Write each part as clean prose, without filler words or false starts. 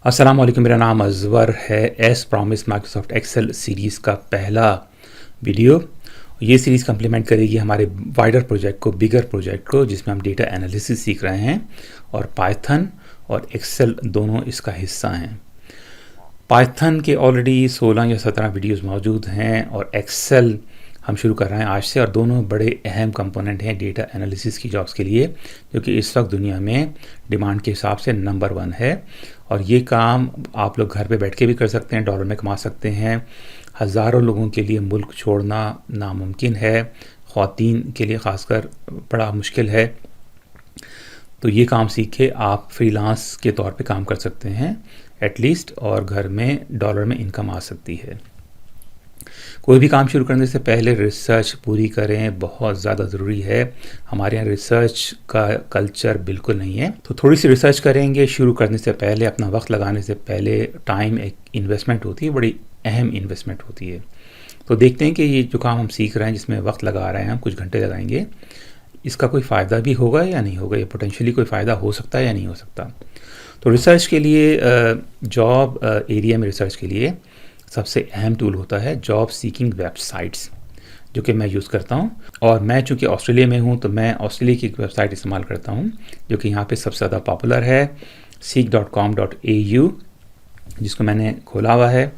अस्सलाम वालेकुम, मेरा नाम अज़वर है। As promise Microsoft Excel series का पहला वीडियो। ये सीरीज़ कम्प्लीमेंट करेगी हमारे वाइडर प्रोजेक्ट को, बिगर प्रोजेक्ट को, जिसमें हम डेटा एनालिसिस सीख रहे हैं और पाइथन और एक्सेल दोनों इसका हिस्सा हैं। पाइथन के ऑलरेडी 16 या 17 वीडियोस मौजूद हैं और एक्सेल हम शुरू कर रहे हैं आज से, और दोनों बड़े अहम कंपोनेंट हैं डेटा एनालिसिस की जॉब्स के लिए, जो कि इस वक्त दुनिया में डिमांड के हिसाब से नंबर 1 है। और ये काम आप लोग घर पे बैठ के भी कर सकते हैं, डॉलर में कमा सकते हैं। हज़ारों लोगों के लिए मुल्क छोड़ना नामुमकिन है, ख़वातीन के लिए ख़ासकर बड़ा मुश्किल है। तो ये काम सीख के आप फ्रीलांस के तौर पे काम कर सकते हैं एटलीस्ट, और घर में डॉलर में इनकम आ सकती है। कोई भी काम शुरू करने से पहले रिसर्च पूरी करें, बहुत ज़्यादा ज़रूरी है। हमारे यहाँ रिसर्च का कल्चर बिल्कुल नहीं है, तो थोड़ी सी रिसर्च करेंगे शुरू करने से पहले। अपना वक्त लगाने से पहले टाइम एक इन्वेस्टमेंट होती है, बड़ी अहम इन्वेस्टमेंट होती है। तो देखते हैं कि ये जो काम हम सीख रहे हैं, जिसमें वक्त लगा रहे हैं, हम कुछ घंटे लगाएंगे, इसका कोई फ़ायदा भी होगा या नहीं होगा, या पोटेंशियली कोई फ़ायदा हो सकता है या नहीं हो सकता। तो रिसर्च के लिए, जॉब एरिया में रिसर्च के लिए सबसे अहम टूल होता है जॉब सीकिंग वेबसाइट्स, जो कि मैं यूज़ करता हूं। और मैं चूँकि ऑस्ट्रेलिया में हूं, तो मैं ऑस्ट्रेलिया की एक वेबसाइट इस्तेमाल करता हूं, जो कि यहाँ पे सबसे ज़्यादा पॉपुलर है, seek.com.au, जिसको मैंने खोला हुआ है।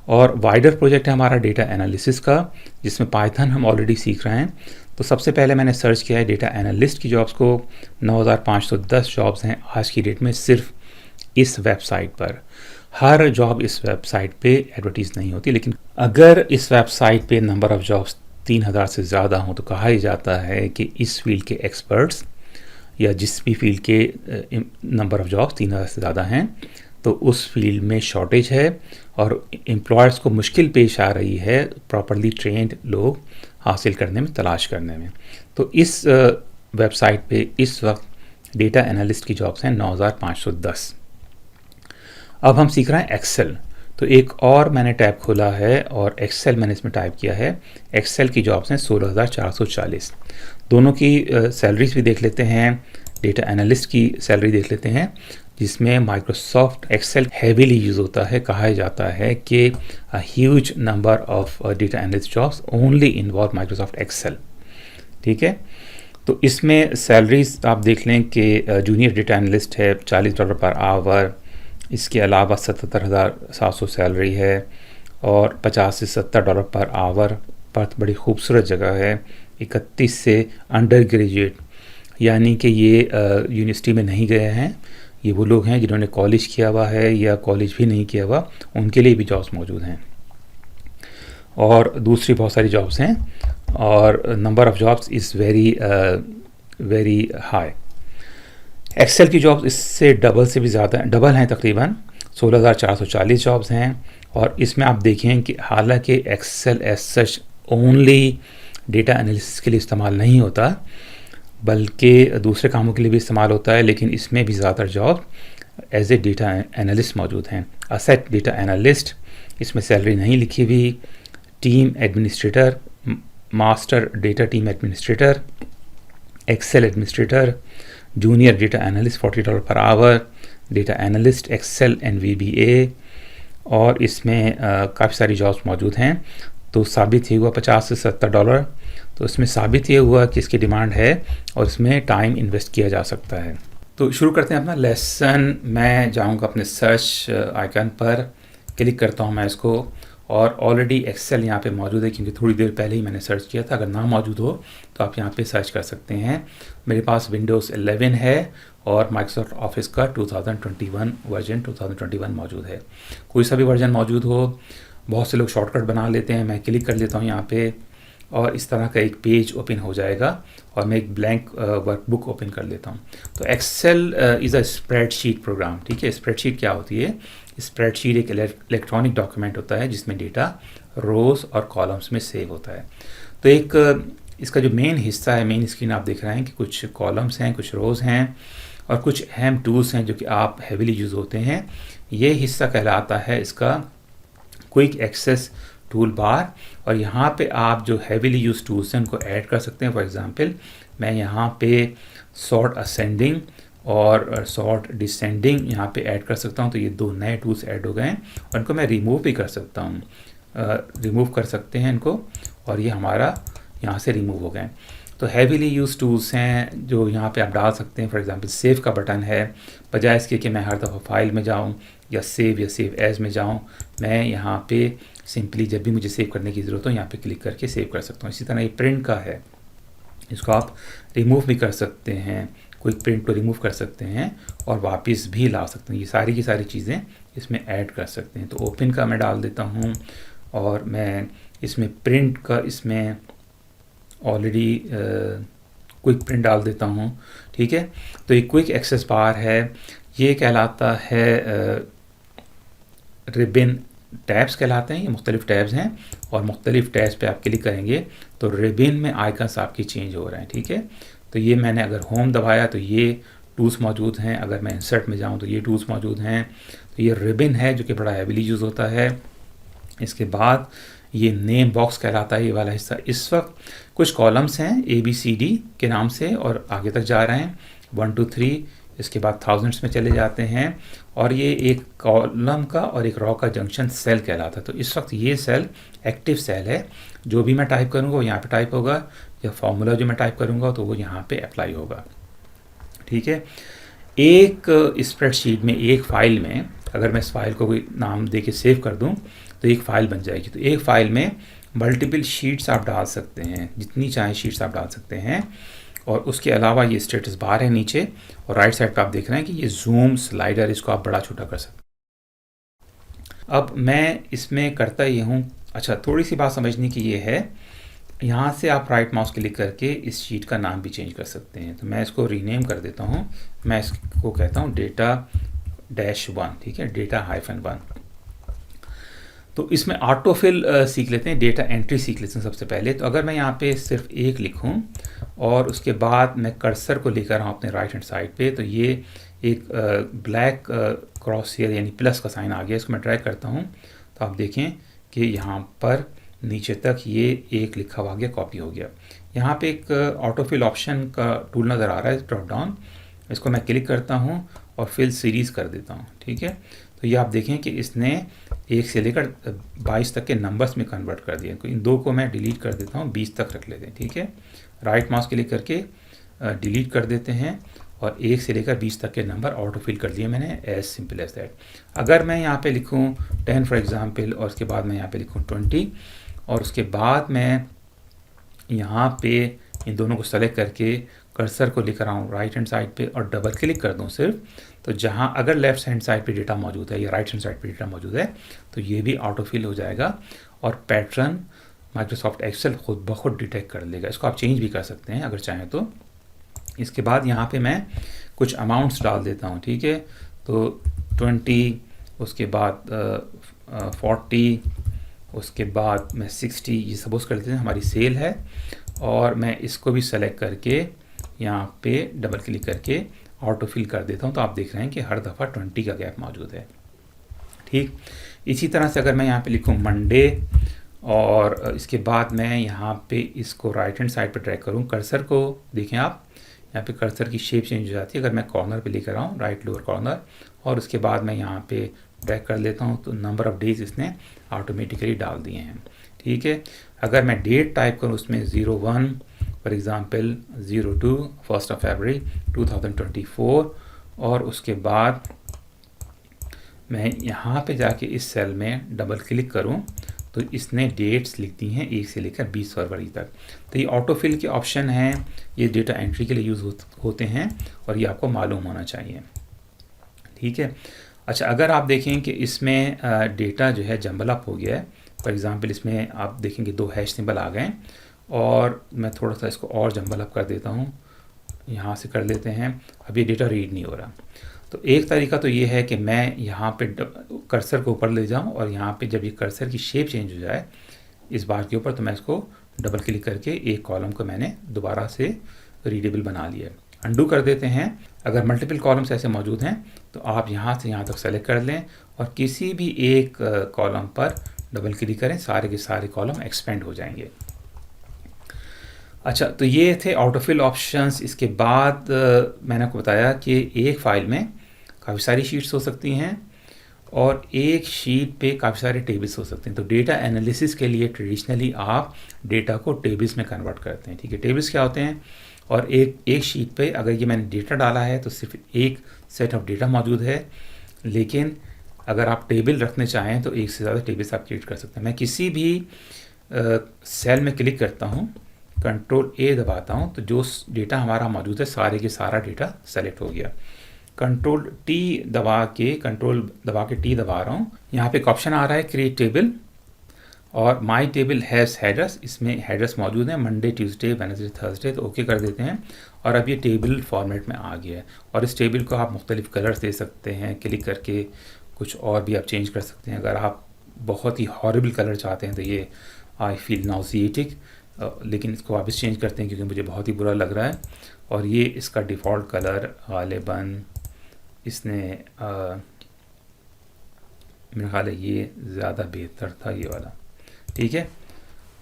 और वाइडर प्रोजेक्ट है हमारा डेटा एनालिसिस का, जिसमें पाइथन हम ऑलरेडी सीख रहे हैं। तो सबसे पहले मैंने सर्च किया है डेटा एनालिस्ट की जॉब्स को। 9510 जॉब्स हैं आज की डेट में सिर्फ इस वेबसाइट पर। हर जॉब इस वेबसाइट पे एडवर्टीज़ नहीं होती, लेकिन अगर इस वेबसाइट पे नंबर ऑफ़ जॉब्स 3000 से ज़्यादा हों, तो कहा ही जाता है कि इस फील्ड के एक्सपर्ट्स या जिस भी फील्ड के नंबर ऑफ़ जॉब्स 3000 से ज़्यादा हैं, तो उस फील्ड में शॉर्टेज है और एम्प्लॉयर्स को मुश्किल पेश आ रही है प्रॉपरली ट्रेंड लोग हासिल करने में, तलाश करने में। तो इस वेबसाइट पे इस वक्त डेटा एनालिस्ट की जॉब्स हैं 9510। अब हम सीख रहे हैं एक्सेल। तो एक और मैंने टैब खोला है और एक्सेल मैंने इसमें टाइप किया है। एक्सेल की जॉब्स हैं 16440। दोनों की सैलरीज भी देख लेते हैं। डेटा एनालिस्ट की सैलरी देख लेते हैं, जिसमें माइक्रोसॉफ्ट एक्सेल हेवीली यूज़ होता है। कहा जाता है कि a huge number of data analyst jobs only involve Microsoft Excel. ठीक है, तो इसमें सैलरीज आप देख लें कि जूनियर डेटा एनालिस्ट है $40 पर आवर। इसके अलावा 77,700 सैलरी है और $50 से $70 पर आवर पर। बड़ी खूबसूरत जगह है। 31 से अंडर ग्रेजुएट, यानी कि ये यूनिवर्सिटी में नहीं गए हैं, ये वो लोग हैं जिन्होंने कॉलेज किया हुआ है या कॉलेज भी नहीं किया हुआ, उनके लिए भी जॉब्स मौजूद हैं। और दूसरी बहुत सारी जॉब्स हैं, और number of jobs is very high. Excel की जॉब्स इससे डबल से भी ज़्यादा, डबल हैं तकरीबन। 16440 जॉब्स हैं। और इसमें आप देखें कि हालांकि Excel as such only data analysis के लिए इस्तेमाल नहीं होता, बल्कि दूसरे कामों के लिए भी इस्तेमाल होता है, लेकिन इसमें भी ज़्यादातर job as a data analyst मौजूद हैं। असेट डेटा एनालिस्ट, इसमें सैलरी नहीं लिखी हुई। Team administrator, master data team administrator, Excel administrator, junior data analyst $40 पर hour, data analyst Excel NVBA, और इसमें काफ़ी सारी जॉब्स मौजूद हैं। तो साबित ये हुआ $50 से $70। तो इसमें साबित ये हुआ कि इसकी डिमांड है और इसमें टाइम इन्वेस्ट किया जा सकता है। तो शुरू करते हैं अपना लेसन। मैं जाऊंगा अपने सर्च आइकन पर, क्लिक करता हूं मैं इसको, और ऑलरेडी एक्सेल यहाँ पे मौजूद है, क्योंकि थोड़ी देर पहले ही मैंने सर्च किया था। अगर ना मौजूद हो तो आप यहाँ पे सर्च कर सकते हैं। मेरे पास विंडोज़ 11 है और माइक्रोसॉफ्ट ऑफिस का 2021 वर्जन 2021 मौजूद है। कोई सा भी वर्जन मौजूद हो, बहुत से लोग शॉर्टकट बना लेते हैं। मैं क्लिक कर लेता हूँ यहाँ पे, और इस तरह का एक पेज ओपन हो जाएगा, और मैं एक ब्लैंक वर्कबुक ओपन कर लेता हूँ। तो Excel is a spreadsheet program. ठीक है, स्प्रेडशीट क्या होती है? स्प्रेडशीट एक इलेक्ट्रॉनिक डॉक्यूमेंट होता है जिसमें डेटा रोज़ और कॉलम्स में सेव होता है। तो एक इसका जो मेन हिस्सा है, मेन स्क्रीन आप देख रहे हैं कि कुछ कॉलम्स हैं, कुछ रोज़ हैं, और कुछ अहम टूल्स हैं जो कि आप हेवीली यूज़ होते हैं। ये हिस्सा कहलाता है इसका क्विक एक्सेस टूल बार, और यहाँ पे आप जो हेवीली यूज टूल्स हैं उनको ऐड कर सकते हैं। फॉर एग्जांपल मैं यहाँ पे सॉर्ट असेंडिंग और सॉर्ट डिसेंडिंग यहाँ पे ऐड कर सकता हूँ। तो ये 2 नए टूल्स ऐड हो गए हैं और इनको मैं रिमूव भी कर सकता हूँ। रिमूव कर सकते हैं इनको और ये हमारा यहाँ से रिमूव हो गए। तो हैवीली यूज टूल्स हैं जो यहाँ पे आप डाल सकते हैं। फॉर एग्जांपल सेव का बटन है, बजाय इसके कि मैं हर दफ़ा फाइल में जाऊँ या सेव एज में जाऊँ, मैं यहाँ पे सिंपली जब भी मुझे सेव करने की ज़रूरत हो यहाँ पे क्लिक करके सेव कर सकता हूँ। इसी तरह ये प्रिंट का है, इसको आप रिमूव भी कर सकते हैं, क्विक प्रिंट को रिमूव कर सकते हैं और वापस भी ला सकते हैं। ये सारी की सारी चीज़ें इसमें ऐड कर सकते हैं। तो ओपन का मैं डाल देता हूँ और मैं इसमें प्रिंट का इसमें ऑलरेडी क्विक प्रिंट डाल देता हूँ। ठीक है, तो ये क्विक एक्सेस बार है, ये कहलाता है रिबन टैब्स कहलाते हैं। ये मुख्तलिफ टैब्स हैं और मुख्तलिफ टैब्स पे आप क्लिक करेंगे तो रिबन में आइकन्स आपकी चेंज हो रहे हैं। ठीक है, तो ये मैंने अगर होम दबाया तो ये टूल्स मौजूद हैं, अगर मैं इंसर्ट में जाऊँ तो ये टूल्स मौजूद हैं। तो ये रिबन है जो कि बड़ा हैवीली यूज़ होता है। इसके बाद ये नेम बॉक्स कहलाता है ये वाला हिस्सा। इस वक्त कुछ कॉलम्स हैं ABCD के नाम से और आगे तक जा रहे हैं 1 2 3, इसके बाद थाउजेंड्स में चले जाते हैं और ये एक कॉलम का और एक रो का जंक्शन सेल कहलाता है। तो इस वक्त ये सेल एक्टिव सेल है, जो भी मैं टाइप करूँगा वो यहाँ पे टाइप होगा, या फॉर्मूला जो मैं टाइप करूँगा तो वो यहाँ पे अप्लाई होगा। ठीक है, एक स्प्रेडशीट में, एक फाइल में, अगर मैं इस फाइल को कोई नाम दे के सेव कर दूँ तो एक फ़ाइल बन जाएगी। तो एक फ़ाइल में मल्टीपल शीट्स आप डाल सकते हैं, जितनी चाहे शीट्स आप डाल सकते हैं। और उसके अलावा ये स्टेटस बार है नीचे और राइट साइड पे आप देख रहे हैं कि ये जूम स्लाइडर, इसको आप बड़ा छोटा कर सकते हैं। अब मैं इसमें करता ये हूँ, अच्छा थोड़ी सी बात समझने की ये है, यहाँ से आप राइट माउस क्लिक करके इस शीट का नाम भी चेंज कर सकते हैं। तो मैं इसको रीनेम कर देता हूँ, मैं इसको कहता हूँ डेटा-1। ठीक है, डेटा-1। तो इसमें ऑटोफिल सीख लेते हैं, डेटा एंट्री सीख लेते हैं सबसे पहले। तो अगर मैं यहाँ पे सिर्फ एक लिखूँ और उसके बाद मैं कर्सर को लेकर आऊँ अपने राइट हैंड साइड पे, तो ये एक ब्लैक क्रॉस हेयर यानी प्लस का साइन आ गया। इसको मैं ड्रैग करता हूँ तो आप देखें कि यहाँ पर नीचे तक ये एक लिखा हुआ गया, कॉपी हो गया। यहाँ पे एक ऑटोफिल ऑप्शन का टूल नज़र आ रहा है, ड्रॉप डाउन, इसको मैं क्लिक करता हूँ और फिल सीरीज़ कर देता हूँ। ठीक है, तो ये आप देखें कि इसने 1 से लेकर 22 तक के नंबर्स में कन्वर्ट कर दिए। तो इन 2 को मैं डिलीट कर देता हूँ, 20 तक रख लेते हैं। ठीक है, राइट माउस क्लिक करके डिलीट कर देते हैं और 1 से लेकर 20 तक के नंबर ऑटोफिल कर दिए मैंने, एज सिंपल एज दैट। अगर मैं यहाँ पे लिखूँ 10 फॉर एग्जांपल और उसके बाद मैं यहाँ पे लिखूँ 20 और उसके बाद मैं यहाँ पे इन दोनों को सेलेक्ट करके कर्सर को लेकर आऊँ राइट हैंड साइड पे और डबल क्लिक कर दूँ सिर्फ, तो जहाँ अगर लेफ्ट हैंड साइड पे डेटा मौजूद है या राइट हैंड साइड पे डेटा मौजूद है तो ये भी ऑटोफिल हो जाएगा और पैटर्न माइक्रोसॉफ्ट एक्सेल खुद ब खुद डिटेक्ट कर लेगा। इसको आप चेंज भी कर सकते हैं अगर चाहें तो। इसके बाद यहाँ पे मैं कुछ अमाउंट्स डाल देता हूँ। ठीक है, तो 20, उसके बाद 40, उसके बाद मैं 60, ये सपोज कर लेते हैं हमारी सेल है और मैं इसको भी सेलेक्ट करके यहाँ पे डबल क्लिक करके ऑटोफिल कर देता हूँ। तो आप देख रहे हैं कि हर दफ़ा 20 का गैप मौजूद है। ठीक, इसी तरह से अगर मैं यहाँ पे लिखूँ मंडे और इसके बाद मैं यहाँ पे इसको राइट हैंड साइड पे ड्रैग करूँ, कर्सर को देखें आप, यहाँ पे कर्सर की शेप चेंज हो जाती है। अगर मैं कॉर्नर पे लेकर आऊँ राइट लोअर कॉर्नर और उसके बाद मैं यहाँ पे ड्रैग कर लेता हूँ तो नंबर ऑफ़ डेज इसने ऑटोमेटिकली डाल दिए हैं। ठीक है, अगर मैं डेट टाइप करूँ उसमें 01 फॉर एग्ज़ाम्पल 02 1 फरवरी 2024 और उसके बाद मैं यहाँ पे जाके इस सेल में डबल क्लिक करूँ तो इसने डेट्स लिख दी हैं 1 से लेकर 20 फरवरी तक। तो ये ऑटोफिल के ऑप्शन हैं, ये डेटा एंट्री के लिए यूज़ होते हैं और ये आपको मालूम होना चाहिए। ठीक है, अच्छा अगर आप देखें कि इसमें डेटा जो है जंबल अप हो गया है, फॉर एग्ज़ाम्पल इसमें आप देखेंगे 2 हैश सिंबल आ गए और मैं थोड़ा सा इसको और जंबल अप कर देता हूँ, यहाँ से कर लेते हैं। अब ये डेटा रीड नहीं हो रहा। तो एक तरीका तो ये है कि मैं यहाँ पे कर्सर को ऊपर ले जाऊँ और यहाँ पे जब ये कर्सर की शेप चेंज हो जाए इस बार के ऊपर तो मैं इसको डबल क्लिक करके एक कॉलम को मैंने दोबारा से रीडेबल बना लिया। अंडू कर देते हैं। अगर मल्टीपल कॉलम्स ऐसे मौजूद हैं तो आप यहाँ से यहाँ तक सेलेक्ट कर लें और किसी भी एक कॉलम पर डबल क्लिक करें, सारे के सारे कॉलम एक्सपेंड हो जाएंगे। अच्छा, तो ये थे ऑटोफिल ऑप्शंस। इसके बाद मैंने आपको बताया कि एक फ़ाइल में काफ़ी सारी शीट्स हो सकती हैं और एक शीट पे काफ़ी सारे टेबल्स हो सकते हैं। तो डेटा एनालिसिस के लिए ट्रेडिशनली आप डेटा को टेबल्स में कन्वर्ट करते हैं, ठीक है। टेबल्स क्या होते हैं, और एक शीट पे अगर ये मैंने डेटा डाला है तो सिर्फ एक सेट ऑफ डेटा मौजूद है, लेकिन अगर आप टेबल रखने चाहें तो एक से ज़्यादा टेबल्स आप क्रिएट कर सकते हैं। मैं किसी भी सेल में क्लिक करता हूँ, कंट्रोल ए दबाता हूँ, तो जो डेटा हमारा मौजूद है सारे के सारा डेटा सेलेक्ट हो गया। कंट्रोल दबा के टी दबा रहा हूँ। यहाँ पे एक ऑप्शन आ रहा है क्रिएट टेबल, और माई टेबल हैज़ हेडर्स, इसमें हेडर्स मौजूद हैं, मंडे, ट्यूसडे, वेडनेसडे, थर्सडे। तो ओके कर देते हैं और अब ये टेबल फॉर्मेट में आ गया है। और इस टेबल को आप मुख्तलिफ कलर्स दे सकते हैं, क्लिक करके कुछ और भी आप चेंज कर सकते हैं। अगर आप बहुत ही हॉरिबल कलर चाहते हैं तो ये आई फील नाउजिएटिक, लेकिन इसको वापस चेंज करते हैं क्योंकि मुझे बहुत ही बुरा लग रहा है। और ये इसका डिफ़ॉल्ट कलर गालिबन इसने मेरा ख्याल है ये ज़्यादा बेहतर था, ये वाला, ठीक है।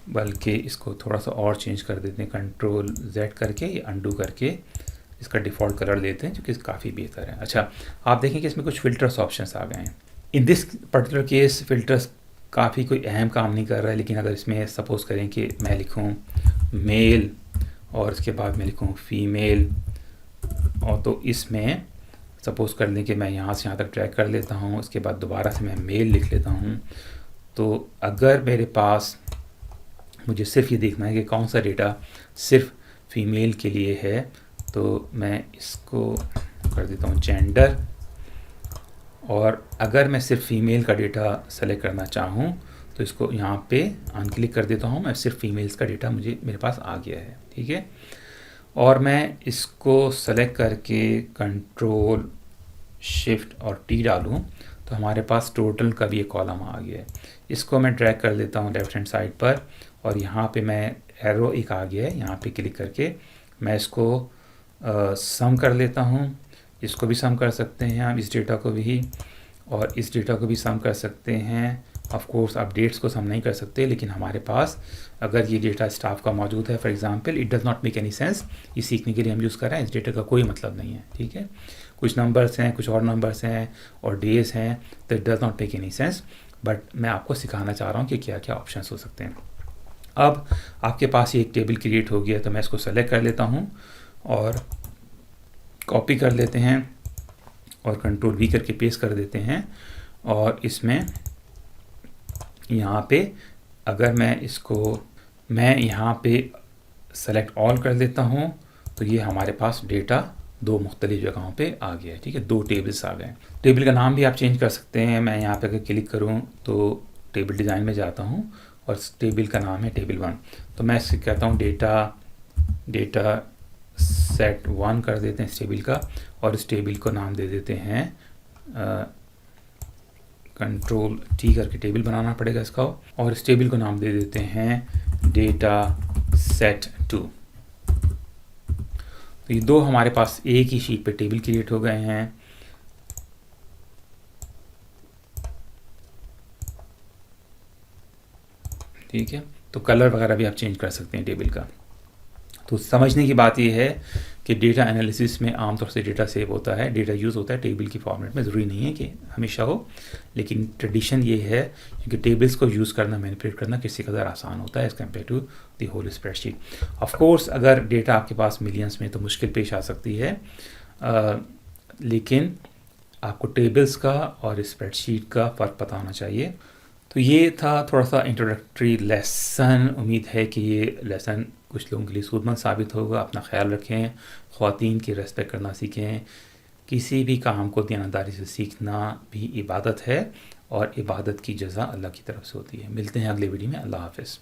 बल्कि इसको थोड़ा सा और चेंज कर देते हैं, कंट्रोल जेड करके या अंडू करके इसका डिफ़ॉल्ट कलर देते हैं, जो कि काफ़ी बेहतर है। अच्छा, आप देखें कि इसमें कुछ फ़िल्टर्स ऑप्शंस आ गए हैं। In this particular case filters काफ़ी कोई अहम काम नहीं कर रहा है, लेकिन अगर इसमें सपोज़ करें कि मैं लिखूँ मेल और इसके बाद मैं लिखूँ फ़ीमेल, और तो इसमें सपोज़ कर लें कि मैं यहाँ से यहाँ तक ट्रैक कर लेता हूँ, उसके बाद दोबारा से मैं मेल लिख लेता हूँ। तो अगर मेरे पास मुझे सिर्फ ये देखना है कि कौन सा डेटा सिर्फ फीमेल के लिए है, तो मैं इसको कर देता हूँ जेंडर, और अगर मैं सिर्फ फीमेल का डेटा सेलेक्ट करना चाहूँ तो इसको यहाँ पे अनक्लिक कर देता हूँ। मैं सिर्फ फीमेल्स का डेटा मेरे पास आ गया है, ठीक है। और मैं इसको सेलेक्ट करके कंट्रोल शिफ्ट और टी डालूँ तो हमारे पास टोटल का भी एक कॉलम आ गया है। इसको मैं ड्रैग कर देता हूँ लेफ़्ट हैंड साइड पर, और यहाँ पे मैं एरो एक आ गया है, यहाँ पे क्लिक करके मैं इसको सम कर लेता हूँ। इसको भी सम कर सकते हैं हम, इस डेटा को भी, और इस डेटा को भी सम कर सकते हैं। ऑफ कोर्स आप डेट्स को सम नहीं कर सकते, लेकिन हमारे पास अगर ये डेटा स्टाफ का मौजूद है, for example it does not make any sense, ये सीखने के लिए हम यूज़ कर रहे हैं, इस डेटा का कोई मतलब नहीं है, ठीक है। कुछ नंबर्स हैं, कुछ और नंबर्स हैं और डेज हैं, तो it does not make any sense, but मैं आपको सिखाना चाह रहा हूँ कि क्या क्या ऑप्शन हो सकते हैं। अब आपके पास ये एक टेबल क्रिएट हो गया, तो मैं इसको सेलेक्ट कर लेता हूँ और कॉपी कर लेते हैं और कंट्रोल वी करके पेस्ट कर देते हैं। और इसमें यहाँ पे अगर मैं यहाँ पे सेलेक्ट ऑल कर देता हूँ तो ये हमारे पास डेटा दो मुख्तलिफ जगहों पे आ गया है, ठीक है। दो टेबल्स आ गए। टेबल का नाम भी आप चेंज कर सकते हैं। मैं यहाँ पे अगर क्लिक करूँ तो टेबल डिज़ाइन में जाता हूँ और इस टेबल का नाम है टेबल 1। तो मैं इससे कहता हूँ डेटा सेट 1 कर देते हैं इस टेबल का, और इस टेबल को नाम दे देते हैं कंट्रोल टी करके टेबल बनाना पड़ेगा इसका, और इस टेबल को नाम दे देते हैं डेटा सेट 2। तो ये दो हमारे पास एक ही शीट पे टेबल क्रिएट हो गए हैं। ठीक है, तो कलर वगैरह भी आप चेंज कर सकते हैं टेबल का। तो समझने की बात यह है कि डेटा एनालिसिस में आमतौर से डेटा सेव होता है, डेटा यूज़ होता है टेबल की फॉर्मेट में। ज़रूरी नहीं है कि हमेशा हो, लेकिन ट्रेडिशन ये है क्योंकि टेबल्स को यूज़ करना, मैनिपुलेट करना किसी कदर आसान होता है as compare to the whole spreadsheet. Of course अगर डेटा आपके पास मिलियंस में तो मुश्किल पेश आ सकती है, लेकिन आपको टेबल्स का और स्प्रेडशीट का फ़र्क पता होना चाहिए। तो ये था थोड़ा सा इंट्रोडक्टरी लेसन। उम्मीद है कि ये लेसन कुछ लोगों के लिए सूदमंद साबित होगा। अपना ख्याल रखें, ख़वातीन की रेस्पेक्ट करना सीखें। किसी भी काम को दयानतदारी से सीखना भी इबादत है, और इबादत की जज़ा अल्लाह की तरफ से होती है। मिलते हैं अगले वीडियो में। अल्लाह हाफ़िज़।